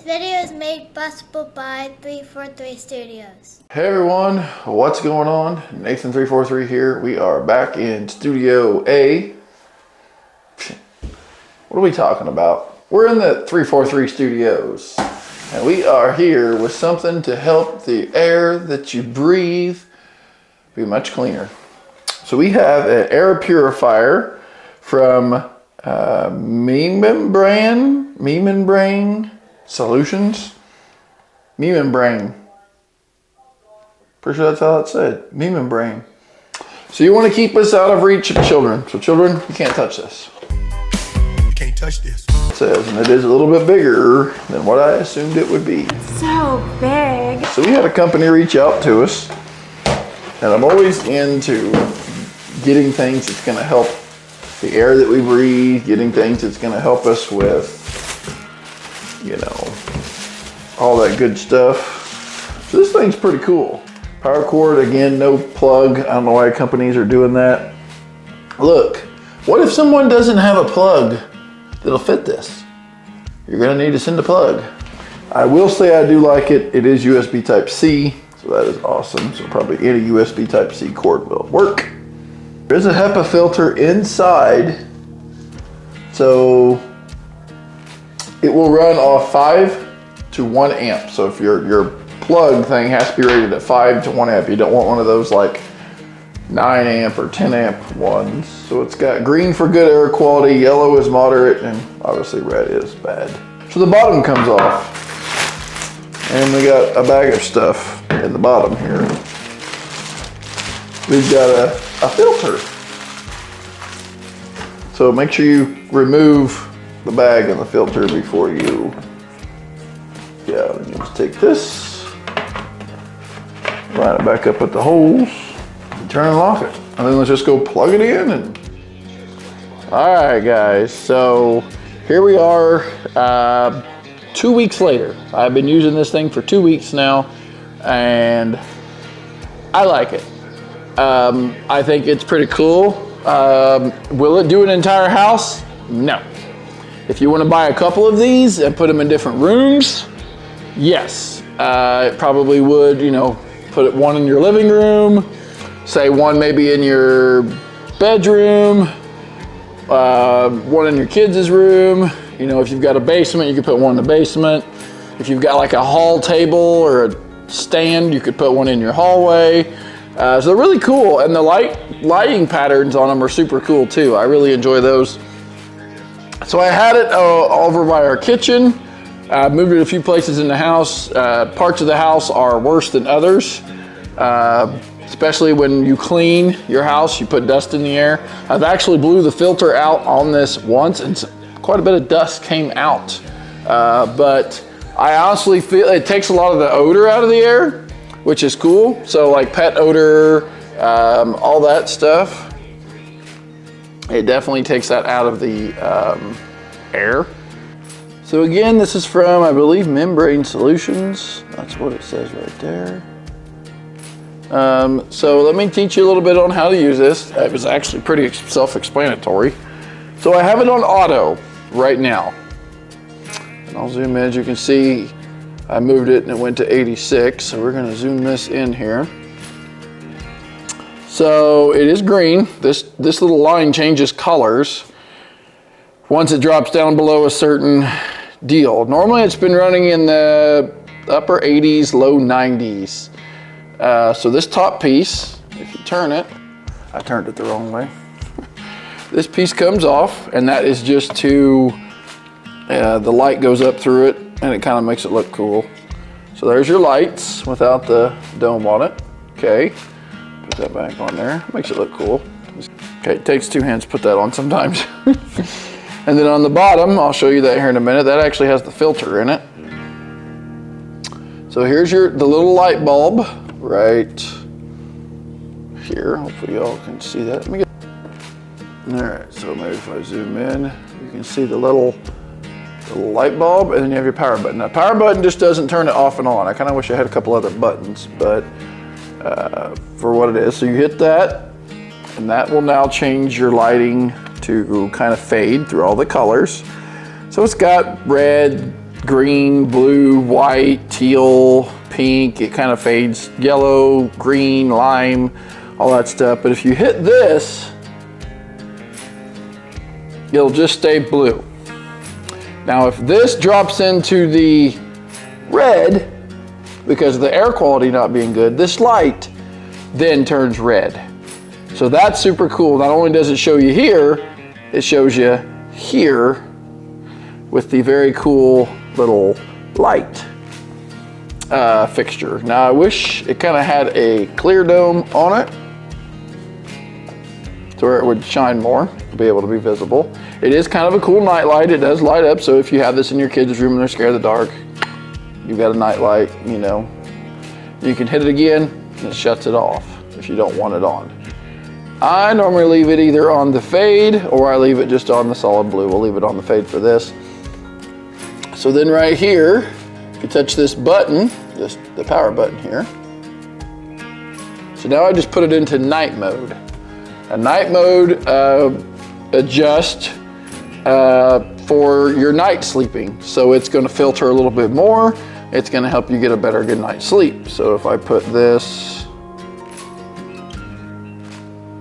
video is made possible by 343 Studios. Hey everyone, what's going on? Nathan343 here. We are back in Studio A. What are we talking about? We're in the 343 Studios, and we are here with something to help the air that you breathe be much cleaner. So we have an air purifier from 𝗚𝗏𝗡 Solutions. 𝗚𝗏𝗡. Pretty sure that's how it's said. 𝗚𝗏𝗡. So you want to keep us out of reach of children. So children, you can't touch this. You can't touch this. It says, and it is a little bit bigger than what I assumed it would be. So big. So we had a company reach out to us, and I'm always into getting things that's going to help the air that we breathe, getting things that's going to help us with, you know, all that good stuff. So this thing's pretty cool. Power cord, again, no plug. I don't know why companies are doing that. Look, what if someone doesn't have a plug that'll fit this? You're going to need to send a plug. I will say I do like it. It is USB Type-C, so that is awesome. So probably any USB Type-C cord will work. There's a HEPA filter inside, so it will run off 5 to 1 amp. So if your plug thing has to be rated at 5 to 1 amp, you don't want one of those like 9 amp or 10 amp ones. So it's got green for good air quality, yellow is moderate, and obviously red is bad. So the bottom comes off, and we got a bag of stuff in the bottom here. We've got a filter. So make sure you remove the bag and the filter before you, you just take this, line it back up at the holes, and turn and lock it. And then let's just go plug it in. And all right, guys, so here we are 2 weeks later. I've been using this thing for 2 weeks now, and I like it. I think it's pretty cool. Will it do an entire house? No. If you want to buy a couple of these and put them in different rooms, yes. It probably would, you know, put one in your living room, say one maybe in your bedroom, one in your kids' room. You know, if you've got a basement, you could put one in the basement. If you've got like a hall table or a stand, you could put one in your hallway. So they're really cool, and the lighting patterns on them are super cool too. I really enjoy those. So I had it over by our kitchen. I moved it a few places in the house. Parts of the house are worse than others, especially when you clean your house, you put dust in the air. I've actually blew the filter out on this once, and quite a bit of dust came out. But I honestly feel it takes a lot of the odor out of the air, which is cool. So like pet odor, all that stuff. It definitely takes that out of the air. So again, this is from, I believe, 𝗚𝗏𝗡 Solutions. That's what it says right there. So let me teach you a little bit on how to use this. It was actually pretty self-explanatory. So I have it on auto right now. And I'll zoom in. As you can see, I moved it and it went to 86. So we're gonna zoom this in here. So it is green. This little line changes colors once it drops down below a certain deal. Normally it's been running in the upper 80s, low 90s. So this top piece, if you turn it, I turned it the wrong way. This piece comes off, and that is just to, the light goes up through it, and it kind of makes it look cool. So there's your lights without the dome on it. Okay, put that back on there. Makes it look cool. Okay, it takes 2 hands to put that on sometimes. And then on the bottom, I'll show you that here in a minute, that actually has the filter in it. So here's the little light bulb right here. Hopefully y'all can see that. Let me get, all right, so maybe if I zoom in, you can see the little light bulb, and then you have your power button. Now, power button just doesn't turn it off and on. I kind of wish I had a couple other buttons, but for what it is. So you hit that, and that will now change your lighting to kind of fade through all the colors. So it's got red, green, blue, white, teal, pink. It kind of fades yellow, green, lime, all that stuff. But if you hit this, it'll just stay blue. Now if this drops into the red, because of the air quality not being good, this light then turns red. So that's super cool. Not only does it show you here, it shows you here with the very cool little light fixture. Now I wish it kind of had a clear dome on it to where it would shine more, to be able to be visible. It is kind of a cool night light. It does light up, so if you have this in your kids' room and they're scared of the dark, you've got a night light, you know. You can hit it again and it shuts it off if you don't want it on. I normally leave it either on the fade or I leave it just on the solid blue. We'll leave it on the fade for this. So then right here, if you touch this button, just the power button here. So now I just put it into night mode. A night mode adjusts for your night sleeping. So it's gonna filter a little bit more. It's gonna help you get a better good night's sleep. So if I put this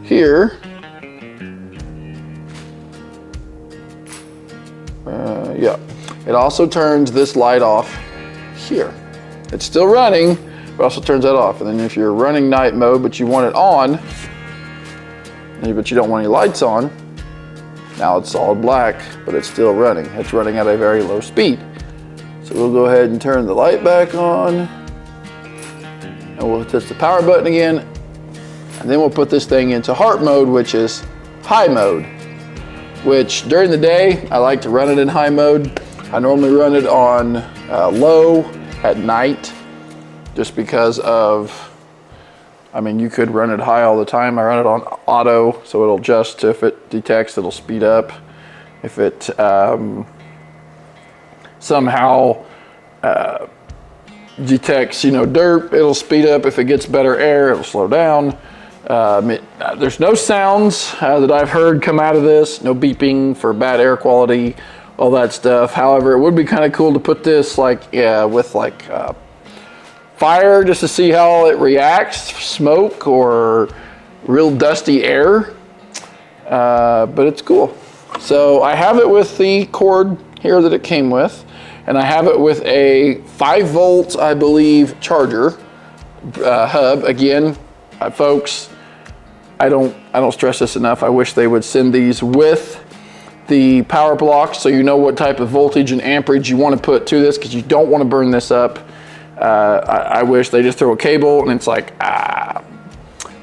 here, yeah. It also turns this light off here. It's still running, but also turns that off. And then if you're running night mode, but you want it on, but you don't want any lights on, now it's solid black, but it's still running. It's running at a very low speed. So we'll go ahead and turn the light back on, and we'll touch the power button again, and then we'll put this thing into heart mode, which is high mode, which during the day, I like to run it in high mode. I normally run it on low at night, just because of, I mean, you could run it high all the time. I run it on auto, so it'll adjust. If it detects, it'll speed up. If it somehow detects, you know, dirt, it'll speed up. If it gets better air, it'll slow down. There's no sounds that I've heard come out of this, no beeping for bad air quality, all that stuff. However, it would be kind of cool to put this like with like fire, just to see how it reacts, smoke or real dusty air, but it's cool. So I have it with the cord here that it came with, and I have it with a 5 volts, I believe, charger hub. Again, folks, I don't stress this enough. I wish they would send these with the power blocks, so you know what type of voltage and amperage you want to put to this, because you don't want to burn this up. I wish they just throw a cable and it's like,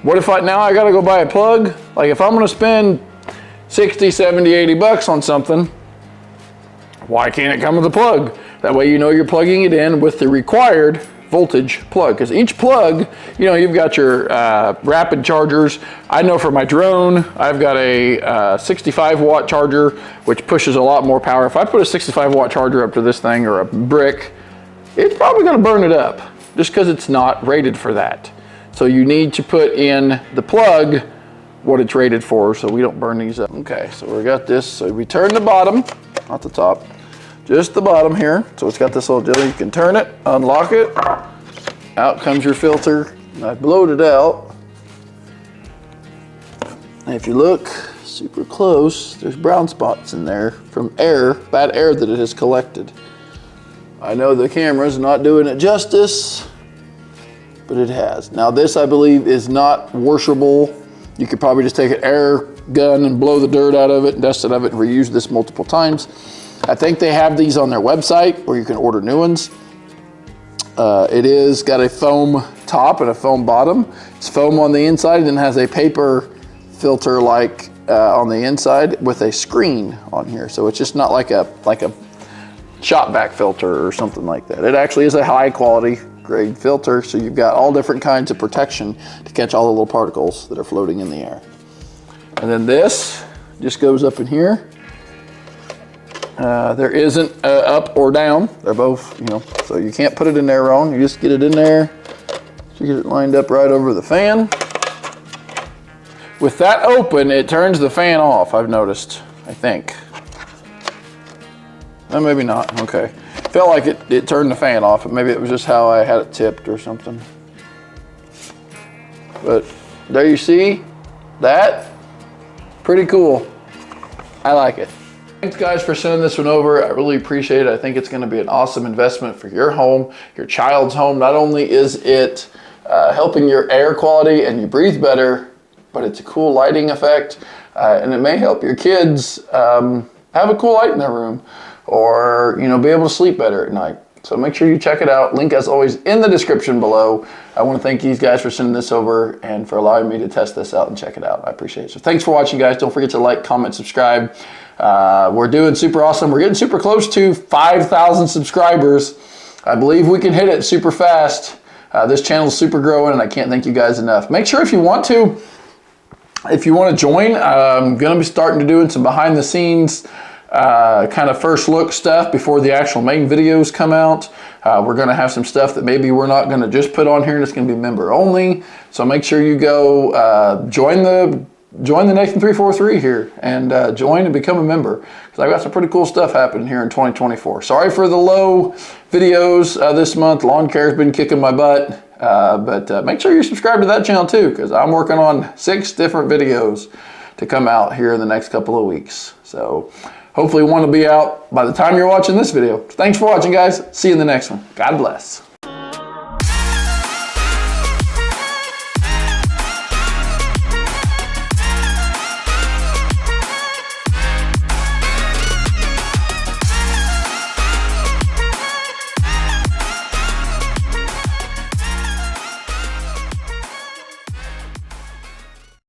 what if now I gotta go buy a plug? Like if I'm gonna spend 60, 70, 80 bucks on something, why can't it come with a plug? That way you know you're plugging it in with the required voltage plug, because each plug, you know, you've got your rapid chargers. I know for my drone, I've got a 65 watt charger, which pushes a lot more power. If I put a 65 watt charger up to this thing or a brick, it's probably gonna burn it up just because it's not rated for that. So you need to put in the plug what it's rated for so we don't burn these up. Okay, so we got this. So we turn the bottom, not the top, just the bottom here. So it's got this little deal. You can turn it, unlock it. Out comes your filter. And I blowed it out. And if you look super close, there's brown spots in there from air, bad air that it has collected. I know the camera's not doing it justice, but it has. Now this, I believe, is not washable. You could probably just take an air gun and blow the dirt out of it, dust it of it, and reuse this multiple times. I think they have these on their website where you can order new ones. It is got a foam top and a foam bottom. It's foam on the inside and then has a paper filter like on the inside with a screen on here. So it's just not like a shop vac filter or something like that. It actually is a high quality grade filter, so you've got all different kinds of protection to catch all the little particles that are floating in the air. And then this just goes up in here. There isn't up or down. They're both, you know, so you can't put it in there wrong. You just get it in there. So you get it lined up right over the fan. With that open, it turns the fan off, I've noticed, I think. Maybe not, okay. felt like it turned the fan off, and maybe it was just how I had it tipped or something. But there you see that. Pretty cool. I like it. Thanks guys for sending this one over. I really appreciate it. I think it's going to be an awesome investment for your home, your child's home. Not only is it helping your air quality and you breathe better, but it's a cool lighting effect, and it may help your kids have a cool light in their room, or be able to sleep better at night. So make sure you check it out. Link as always in the description below. I want to thank these guys for sending this over and for allowing me to test this out and check it out. I appreciate it. So thanks for watching, guys. Don't forget to like, comment, subscribe. We're doing super awesome. We're getting super close to 5,000 subscribers. I believe we can hit it super fast. This channel is super growing, and I can't thank you guys enough. Make sure if you want to join, I'm going to be starting to doing some behind the scenes kind of first look stuff before the actual main videos come out. We're going to have some stuff that maybe we're not going to just put on here, and it's going to be member only. So make sure you go join the Nathan 343 here and join and become a member, because I've got some pretty cool stuff happening here in 2024. Sorry for the low videos this month. Lawn care has been kicking my butt, but make sure you subscribe to that channel too, because I'm working on 6 different videos to come out here in the next couple of weeks. So hopefully one will be out by the time you're watching this video. Thanks for watching, guys. See you in the next one. God bless.